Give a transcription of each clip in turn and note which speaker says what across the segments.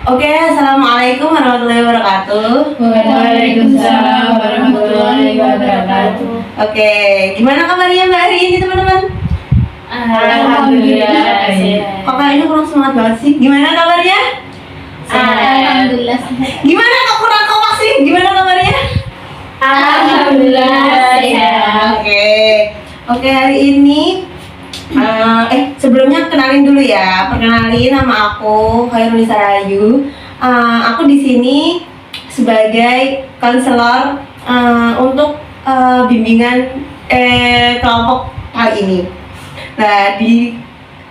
Speaker 1: Oke, assalamualaikum warahmatullahi wabarakatuh.
Speaker 2: Waalaikumsalam warahmatullahi wabarakatuh.
Speaker 1: Oke, gimana kabarnya Mbak hari ini teman-teman?
Speaker 2: Alhamdulillah sehat.
Speaker 1: Kok kayaknya kurang semangat banget sih? Gimana kabarnya?
Speaker 2: Alhamdulillah
Speaker 1: Gimana kok kurang kompak sih? Gimana kabarnya?
Speaker 2: Alhamdulillah sehat.
Speaker 1: Oke, hari ini sebelumnya kenalin dulu ya. Perkenalin, nama aku Khairunisa Rahayu. Aku di sini sebagai konselor untuk bimbingan kelompok kali ini. Nah, di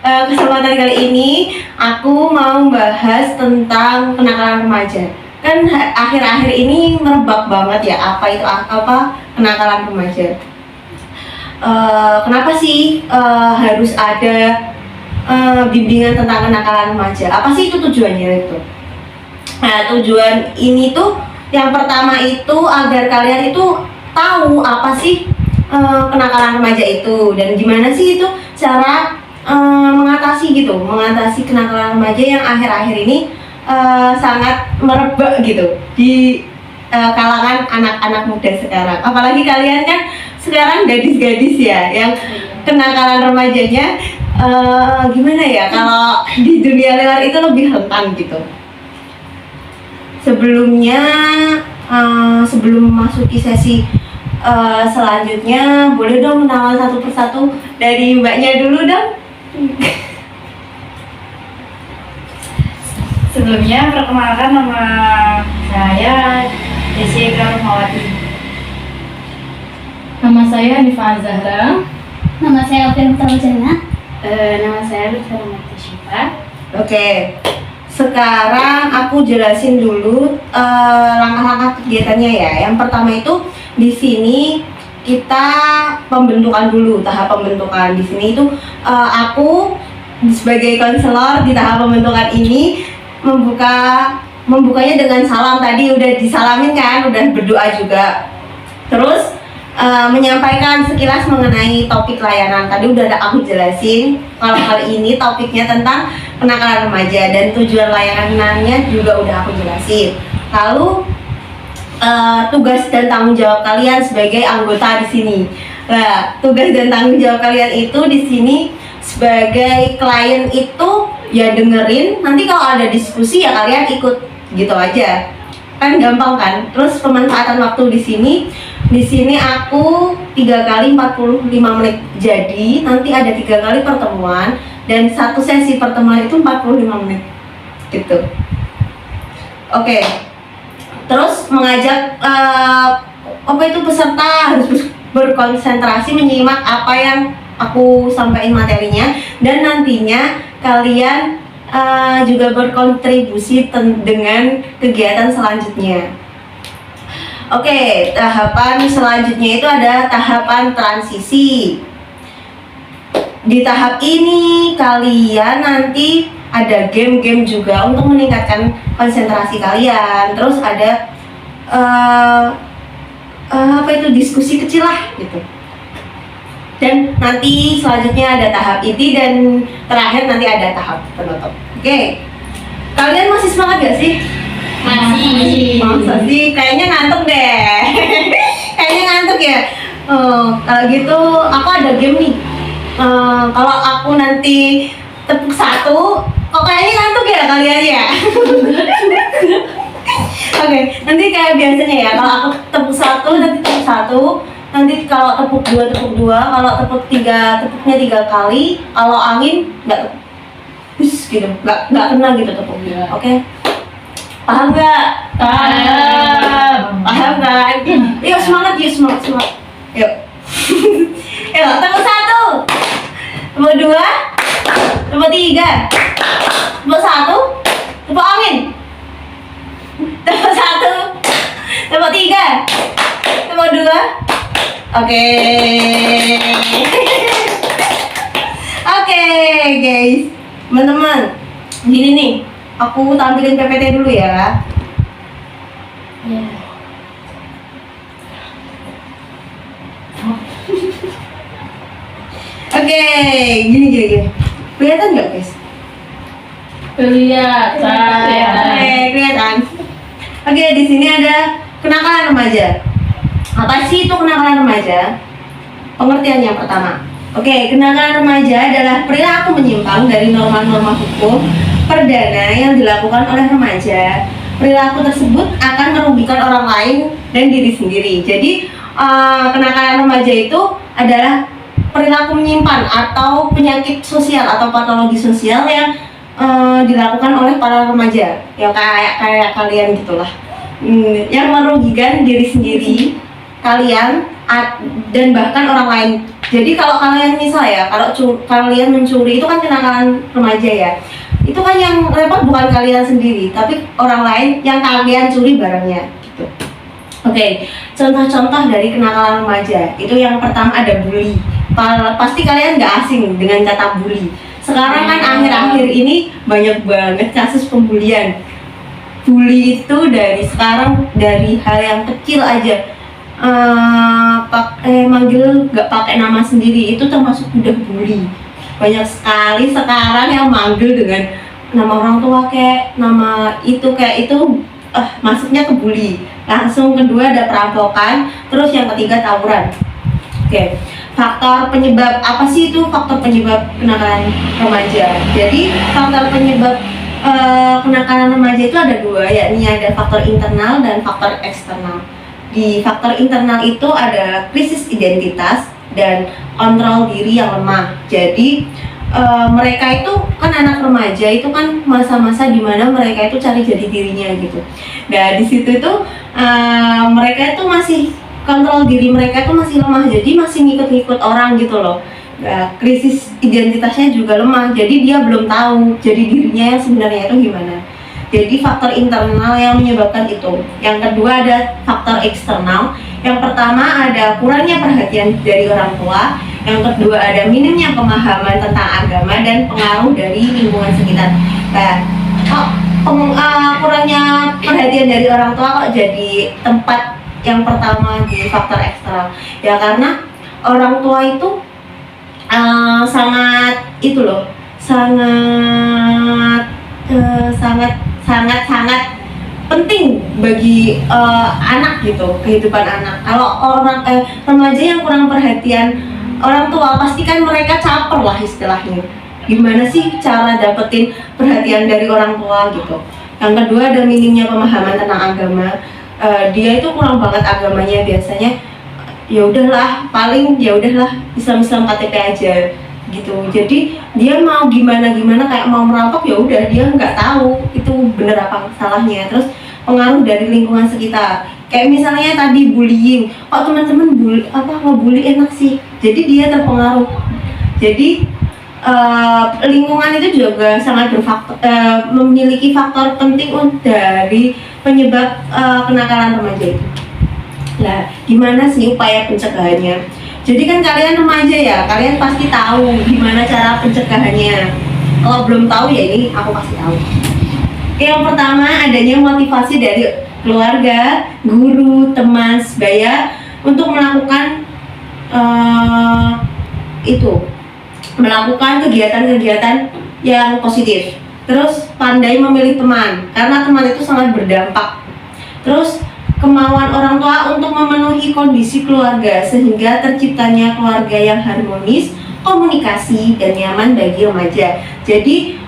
Speaker 1: kesempatan kali ini aku mau bahas tentang kenakalan remaja. Kan akhir-akhir ini merebak banget ya apa kenakalan remaja. Kenapa sih harus ada bimbingan tentang kenakalan remaja? Apa sih itu tujuannya itu? Nah, tujuan ini tuh yang pertama itu agar kalian itu tahu apa sih kenakalan remaja itu dan gimana sih itu cara mengatasi kenakalan remaja yang akhir-akhir ini sangat merebak gitu di kalangan anak-anak muda sekarang. Apalagi kalian kan sekarang gadis-gadis ya yang kenakalan remajanya gimana ya, kalau di dunia luar itu lebih rentan gitu. Sebelum masuki sesi selanjutnya, boleh dong kenalan satu persatu dari mbaknya dulu dong.
Speaker 2: Sebelumnya perkenalkan, nama saya Desi Karumawati. Nama saya Hanifah Zahra.
Speaker 3: Nama saya Alfian Putra.
Speaker 2: Nama saya Lutfi Rahmati Syifa.
Speaker 1: Oke, sekarang aku jelasin dulu langkah-langkah kegiatannya ya. Yang pertama itu di sini kita pembentukan dulu, tahap pembentukan. Di sini itu aku sebagai konselor di tahap pembentukan ini membukanya dengan salam. Tadi udah disalamin kan, udah berdoa juga. Terus menyampaikan sekilas mengenai topik layanan. Tadi udah aku jelasin kalau kali ini topiknya tentang kenakalan remaja dan tujuan layanannya juga udah aku jelasin. Lalu tugas dan tanggung jawab kalian sebagai anggota di sini. Nah, tugas dan tanggung jawab kalian itu di sini sebagai klien itu ya dengerin. Nanti kalau ada diskusi ya kalian ikut gitu aja. Kan gampang kan? Terus pemanfaatan waktu di sini aku 3 kali 45 menit. Jadi nanti ada 3 kali pertemuan dan satu sesi pertemuan itu 45 menit gitu. Oke. Terus mengajak peserta harus berkonsentrasi menyimak apa yang aku sampaikan materinya, dan nantinya kalian juga berkontribusi dengan kegiatan selanjutnya. Oke, tahapan selanjutnya itu ada tahapan transisi. Di tahap ini kalian nanti ada game-game juga untuk meningkatkan konsentrasi kalian. Terus ada diskusi kecil lah gitu. Dan nanti selanjutnya ada tahap inti dan terakhir nanti ada tahap penutup. Oke. Kalian masih semangat gak sih?
Speaker 2: Masih.
Speaker 1: Masa sih? Kayaknya ngantuk deh. Kayaknya ngantuk ya. Kalau gitu aku ada game nih. Kalau aku nanti tepuk 1, kok kayaknya ngantuk ya kalian ya? Oke, nanti kayak biasanya ya, kalau aku tepuk 1, nanti tepuk 1, nanti kalau tepuk 2, kalau tepuk 3, tepuknya 3 kali, kalau angin nggak gitu, nggak kena gitu tepuknya. Oke, paham nggak? Paham kan? Yuk semangat, yuk. Yuk, tepuk 1, tepuk 2, tepuk 3, tepuk 1, tepuk angin. Tepuk 1, tepuk 3, tepuk 2. Oke. Oke, guys. Teman-teman, gini nih. Aku tampilin PPT dulu ya.
Speaker 2: Ya.
Speaker 1: Oke, gini. Kelihatan nggak, guys?
Speaker 2: Kelihatan.
Speaker 1: Oke, Oke, di sini ada kenakalan remaja. Apa sih itu kenakalan remaja? Pengertian yang pertama. Oke, kenakalan remaja adalah perilaku menyimpang dari norma-norma hukum perdana yang dilakukan oleh remaja. Perilaku tersebut akan merugikan orang lain dan diri sendiri. Jadi, kenakalan remaja itu adalah perilaku menyimpan atau penyakit sosial atau patologi sosial yang dilakukan oleh para remaja, yang kayak kalian gitulah, yang merugikan diri sendiri, kalian dan bahkan orang lain. Jadi kalau kalian kalau kalian mencuri itu kan kenakalan remaja ya. Itu kan yang repot bukan kalian sendiri, tapi orang lain yang kalian curi barangnya gitu. Oke, contoh-contoh dari kenakalan remaja itu yang pertama ada bully. Pasti kalian nggak asing dengan kata bully. Sekarang kan akhir-akhir ini banyak banget kasus pembulian. Bully itu dari hal yang kecil aja, manggil nggak pakai nama sendiri itu termasuk udah bully. Banyak sekali sekarang yang manggil dengan nama orang tua kayak nama itu masuknya ke bully. Langsung kedua ada perampokan, terus yang ketiga tawuran. Oke. Faktor penyebab apa sih itu faktor penyebab kenakalan remaja? Jadi faktor penyebab kenakalan remaja itu ada dua, yakni ada faktor internal dan faktor eksternal. Di faktor internal itu ada krisis identitas dan kontrol diri yang lemah. Jadi mereka itu kan anak remaja itu kan masa-masa dimana mereka itu cari jati dirinya gitu. Nah di situ itu mereka itu masih kontrol diri mereka itu masih lemah, jadi masih ngikut-ngikut orang gitu loh. Nah, krisis identitasnya juga lemah, jadi dia belum tahu jadi dirinya yang sebenarnya itu gimana. Jadi faktor internal yang menyebabkan itu. Yang kedua ada faktor eksternal. Yang pertama ada kurangnya perhatian dari orang tua. Yang kedua ada minimnya pemahaman tentang agama dan pengaruh dari lingkungan sekitar. Nah, kurangnya perhatian dari orang tua kok jadi tempat yang pertama di faktor eksternal ya, karena orang tua itu sangat penting bagi anak gitu, kehidupan anak. Kalau remaja yang kurang perhatian orang tua, pastikan mereka caper lah istilahnya. Gimana sih cara dapetin perhatian dari orang tua gitu. Yang kedua ada minimnya pemahaman tentang agama. Dia itu kurang banget agamanya, biasanya ya udahlah Islam KTP aja gitu. Jadi dia mau gimana kayak mau merampok ya udah, dia nggak tahu itu bener apa salahnya. Terus pengaruh dari lingkungan sekitar, kayak misalnya tadi bullying, kok teman-teman ngebully enak sih, jadi dia terpengaruh. Jadi lingkungan itu juga sangat memiliki faktor penting dari penyebab kenakalan remaja itu. Nah, gimana sih upaya pencegahannya? Jadi kan kalian remaja ya, kalian pasti tahu gimana cara pencegahannya. Kalau belum tahu ya ini aku kasih tahu. Yang pertama adanya motivasi dari keluarga, guru, teman, sebaya untuk melakukan melakukan kegiatan-kegiatan yang positif. Terus pandai memilih teman, karena teman itu sangat berdampak. Terus kemauan orang tua untuk memenuhi kondisi keluarga sehingga terciptanya keluarga yang harmonis, komunikasi dan nyaman bagi remaja. Jadi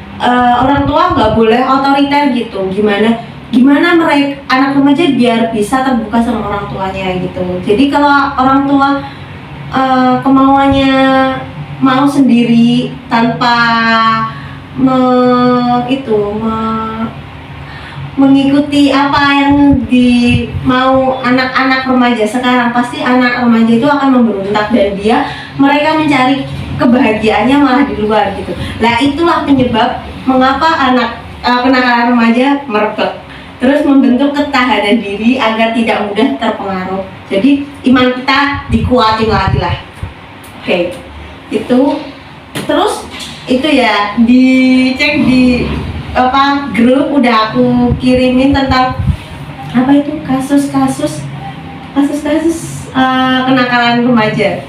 Speaker 1: orang tua nggak boleh otoriter gitu. Gimana mereka anak remaja biar bisa terbuka sama orang tuanya gitu. Jadi kalau orang tua kemauannya mau sendiri tanpa mengikuti apa yang mau anak-anak remaja sekarang, pasti anak remaja itu akan memberontak dan mereka mencari kebahagiaannya malah di luar gitu. Nah itulah penyebab mengapa kenakalan remaja merebak. Terus membentuk ketahanan diri agar tidak mudah terpengaruh. Jadi iman kita dikuatin lagi lah. Oke. Itu terus itu ya dicek di grup udah aku kirimin tentang kasus-kasus kenakalan remaja.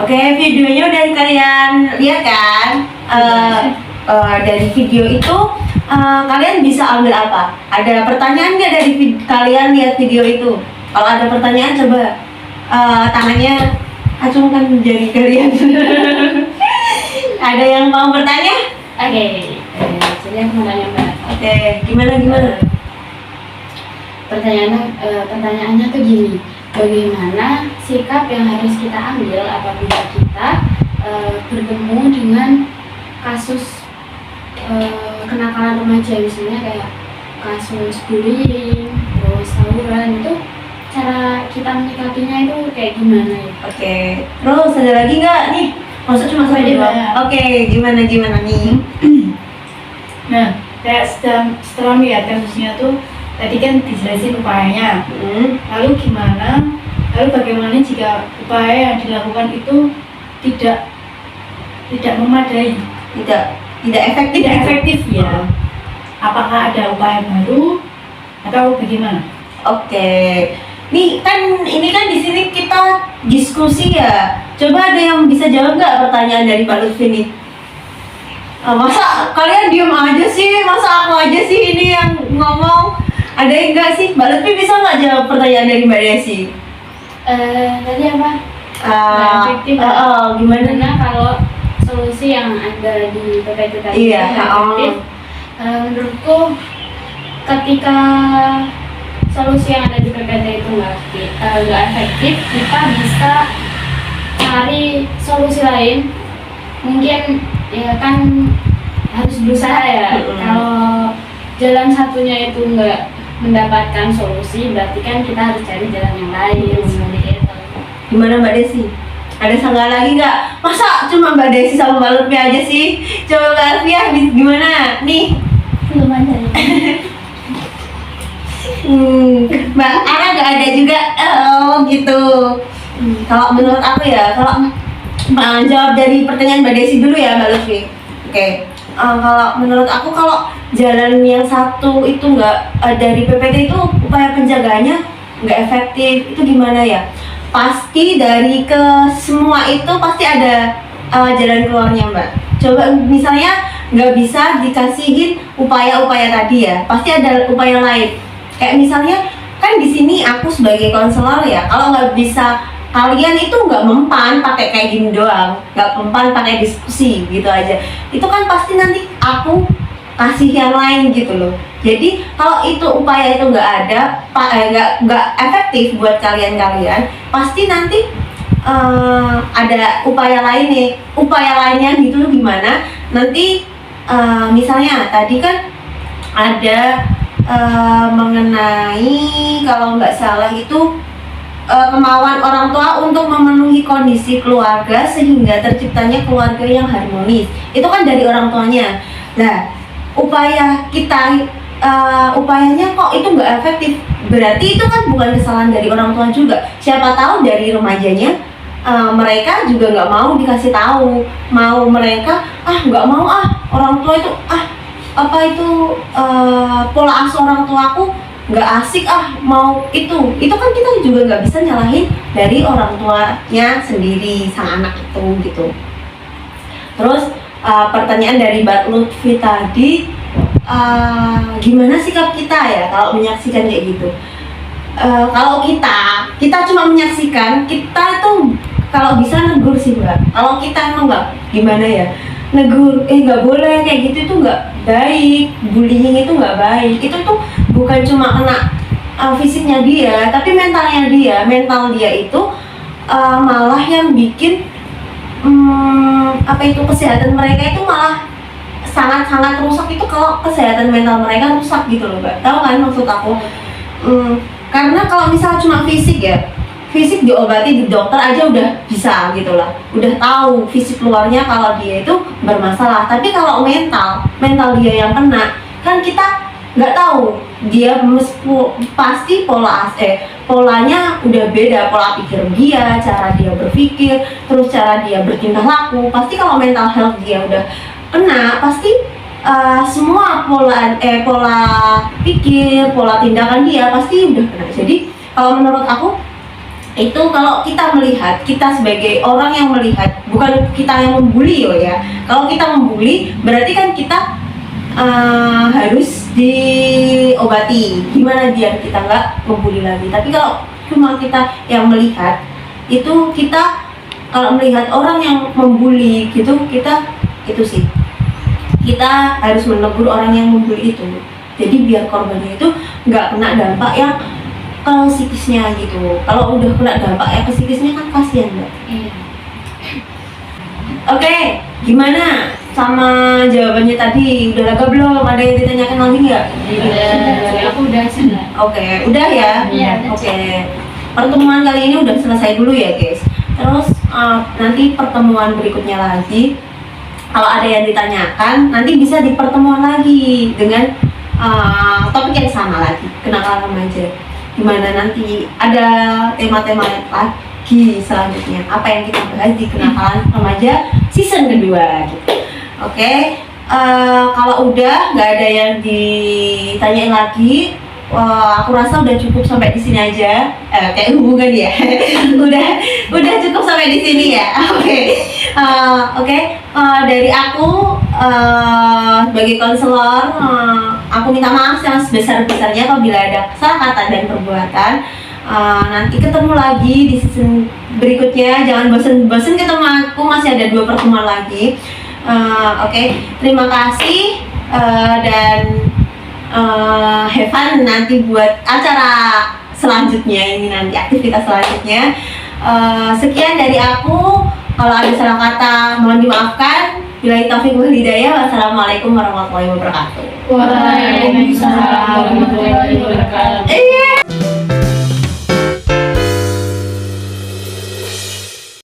Speaker 1: Oke, videonya udah kalian lihat kan? Dari video itu kalian bisa ambil apa? Ada pertanyaan nggak dari kalian lihat video itu? Kalau ada pertanyaan coba tangannya acungkan jari kalian. Ada yang mau bertanya?
Speaker 2: Oke, jadi aku mau tanya Mbak.
Speaker 1: Oke, gimana?
Speaker 2: Pertanyaannya tuh gini, bagaimana sikap yang harus kita ambil apabila kita bertemu dengan kasus kenakalan remaja, misalnya kayak kasus bullying, terus tawuran, itu cara kita menyikapinya itu kayak gimana ya?
Speaker 1: Oke, terus ada lagi nggak nih? Masa cuma saya
Speaker 2: Ada.
Speaker 1: doang? Oke, gimana nih?
Speaker 4: Nah, kayak setelah melihat kasusnya tuh tadi kan dijelasin upayanya. Lalu gimana? Lalu bagaimana jika upaya yang dilakukan itu tidak memadai,
Speaker 1: Tidak efektif.
Speaker 4: tidak efektif ya? Apakah ada upaya baru atau bagaimana?
Speaker 1: Oke. Nih kan ini kan di sini kita diskusi ya. Coba ada yang bisa jawab nggak pertanyaan dari Mbak Lutfi nih? Masa kalian diem aja sih? Masa aku aja sih ini yang ngomong? Ada yang enggak sih? Mbak Lutfi bisa nggak jawab pertanyaan dari Mbak Desi?
Speaker 2: Tadi apa? Efektif.
Speaker 1: Gimana?
Speaker 2: Gimana kalau solusi yang ada di PPT tadi
Speaker 1: Iya,
Speaker 2: itu efektif? Menurutku ketika solusi yang ada di PPT itu nggak efektif, kita bisa cari solusi lain. Mungkin ya kan harus berusaha ya. Kalau jalan satunya itu nggak mendapatkan solusi, berarti kan kita harus cari jalan yang lain seperti itu.
Speaker 1: Gimana Mbak Desi? Ada sanggahan lagi nggak? Masa cuma Mbak Desi sama Mbak Lutfi aja sih? Coba Mbak Alfia gimana? Nih,
Speaker 3: Belum ada ya.
Speaker 1: Mbak Ara nggak ada juga. Oh gitu. Kalau menurut aku ya, kalau jawab dari pertanyaan Mbak Desi dulu ya Mbak Lutfi. Oke. Kalau menurut aku kalau jalan yang satu itu nggak dari PPT itu upaya penjagaannya nggak efektif, itu gimana ya? Pasti dari ke semua itu pasti ada jalan keluarnya Mbak. Coba misalnya nggak bisa dikasihin upaya-upaya tadi ya, pasti ada upaya lain. Kayak misalnya kan di sini aku sebagai konselor ya, kalau nggak bisa kalian itu nggak mempan pakai kayak gini doang, nggak mempan pakai diskusi gitu aja, itu kan pasti nanti aku kasih yang lain gitu loh. Jadi kalau itu upaya itu nggak ada, nggak efektif buat kalian, pasti nanti ada upaya lain nih. Upaya lainnya gitu loh gimana? Nanti misalnya tadi kan ada mengenai kalau nggak salah itu kemauan orang tua untuk memenuhi kondisi keluarga sehingga terciptanya keluarga yang harmonis. Itu kan dari orang tuanya. Nah, upaya kita upayanya kok itu nggak efektif, berarti itu kan bukan kesalahan dari orang tua juga. Siapa tahu dari remajanya mereka juga nggak mau dikasih tahu, mau mereka nggak mau orang tua itu apa itu pola asuh orang tuaku nggak asik mau itu kan kita juga nggak bisa nyalahin dari orang tuanya sendiri sang anak itu gitu. Terus pertanyaan dari Mbak Lutfi tadi, gimana sikap kita ya kalau menyaksikan kayak gitu? Kalau kita cuma menyaksikan, kita tuh kalau bisa negur sih Mbak. Kalau kita emang nggak gimana ya, negur nggak boleh kayak gitu, itu nggak baik, bullying itu nggak baik. Itu tuh bukan cuma kena fisiknya dia, tapi mentalnya dia. Mental dia itu malah yang bikin kesehatan mereka itu malah sangat-sangat rusak. Itu kalau kesehatan mental mereka rusak gitu loh Mbak. Tahu kan maksud aku? Karena kalau misal cuma fisik ya, fisik diobati di dokter aja udah bisa gitu lah, udah tahu fisik luarnya kalau dia itu bermasalah. Tapi kalau mental dia yang kena, kan kita nggak tahu dia pasti polanya udah beda, pola pikir dia, cara dia berpikir, terus cara dia bertingkah laku. Pasti kalau mental health dia udah kena, pasti semua pola pikir, pola tindakan dia pasti udah kena. Jadi kalau menurut aku itu, kalau kita melihat, kita sebagai orang yang melihat, bukan kita yang membuli ya. Kalau kita membuli berarti kan kita harus diobati. Gimana biar kita nggak membuli lagi. Tapi kalau cuma kita yang melihat, itu kita kalau melihat orang yang membuli gitu, kita harus menegur orang yang membuli itu. Jadi biar korbannya itu nggak kena dampak yang ke psikisnya gitu. Kalau udah kena dampak yang ke psikisnya kan kasihan, Mbak.
Speaker 2: Iya.
Speaker 1: Oke, gimana sama jawabannya tadi? Udah lega belum? Ada yang ditanyakan lagi nggak?
Speaker 2: Aku udah sudah.
Speaker 1: Oke, udah ya?
Speaker 2: Iya, udah.
Speaker 1: Oke. Pertemuan kali ini udah selesai dulu ya, guys. Terus nanti pertemuan berikutnya lagi, kalau ada yang ditanyakan, nanti bisa di pertemuan lagi dengan topik yang sama lagi, kenakalan remaja. Gimana nanti ada tema-tema lagi selanjutnya, apa yang kita bahas di kenakalan remaja season kedua gitu. Oke, kalau udah nggak ada yang ditanyain lagi, aku rasa udah cukup sampai di sini aja. Kayak hubungan ya. udah cukup sampai di sini ya. Oke. Dari aku sebagai konselor, aku minta maaf yang sebesar-besarnya apabila ada salah kata dan perbuatan. Nanti ketemu lagi di season berikutnya. Jangan bosen-bosen ketemu aku, masih ada 2 pertemuan lagi. Oke. Terima kasih dan have fun nanti buat acara selanjutnya ini, nanti aktivitas selanjutnya. Sekian dari aku. Kalau ada salah kata mohon dimaafkan. Billahi taufiq wal hidayah. Wassalamualaikum warahmatullahi wabarakatuh.
Speaker 2: Waalaikumsalam warahmatullahi wabarakatuh.
Speaker 1: Iya.